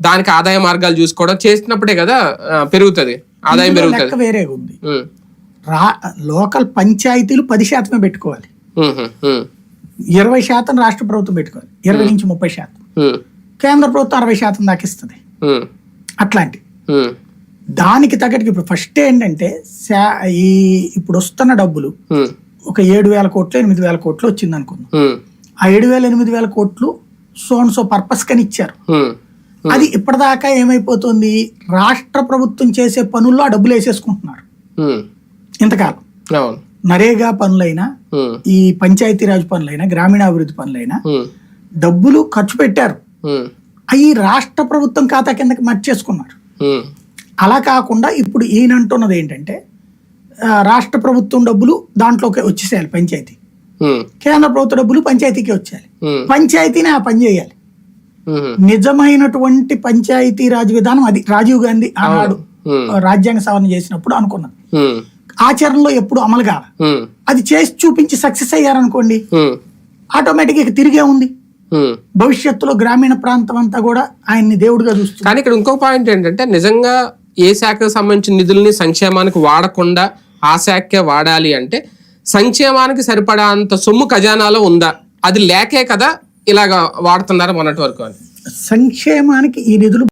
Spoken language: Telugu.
దానికి ఆదాయ మార్గాలు చూసుకోవడం చేసినప్పుడే కదా పెరుగుతుంది, ఆదాయం పెరుగుతుంది. వేరే ఉంది, లోకల్ పంచాయతీలు 10% పెట్టుకోవాలి, 20% రాష్ట్ర ప్రభుత్వం పెట్టుకోవాలి, 20 నుంచి 30%. కేంద్ర ప్రభుత్వం 60% దాకా ఇస్తుంది. అట్లాంటి దానికి తగ్గట్టు ఇప్పుడు ఫస్ట్ ఏంటంటే ఇప్పుడు వస్తున్న డబ్బులు ఒక 7,000 కోట్లు 8,000 కోట్లు వచ్చింది అనుకుందాం. ఆ 7,000 8,000 కోట్లు సో పర్పస్ కని ఇచ్చారు. అది ఇప్పటిదాకా ఏమైపోతుంది, రాష్ట్ర ప్రభుత్వం చేసే పనుల్లో ఆ డబ్బులు వేసేసుకుంటున్నారు. ఇంతకాలం నరేగా పనులైనా, ఈ పంచాయతీరాజ్ పనులైనా, గ్రామీణాభివృద్ధి పనులైనా డబ్బులు ఖర్చు పెట్టారు, అవి రాష్ట్ర ప్రభుత్వం ఖాతా కిందకి మర్చేసుకున్నారు. అలా కాకుండా ఇప్పుడు ఈయనంటున్నది ఏంటంటే రాష్ట్ర ప్రభుత్వం డబ్బులు దాంట్లోకి వచ్చేసేయాలి, పంచాయతీ కేంద్ర ప్రభుత్వ డబ్బులు పంచాయతీకి వచ్చేయాలి, పంచాయతీని ఆ పని చేయాలి. నిజమైనటువంటి పంచాయతీ రాజ్ విధానం అది రాజీవ్ గాంధీ ఆనాడు రాజ్యాంగ సవరణ చేసినప్పుడు అనుకున్నది. ఆచరణలో ఎప్పుడు అమలు కాల, అది చేసి చూపించి సక్సెస్ అయ్యారనుకోండి, ఆటోమేటిక్ గా తిరిగే ఉంది. భవిష్యత్తులో గ్రామీణ ప్రాంతం అంతా కూడా ఆయన్ని దేవుడిగా చూస్తుంది. కానీ ఇక్కడ ఇంకో పాయింట్ ఏంటంటే, నిజంగా ఏ శాఖకు సంబంధించిన నిధుల్ని సంక్షేమానికి వాడకుండా ఆ శాఖకే వాడాలి అంటే సంక్షేమానికి సరిపడా అంత సొమ్ము ఖజానాలో ఉందా, అది లేకే కదా ఇలాగా వాడుతున్నారు మొన్నటి వరకు అని. సంక్షేమానికి ఈ నిధులు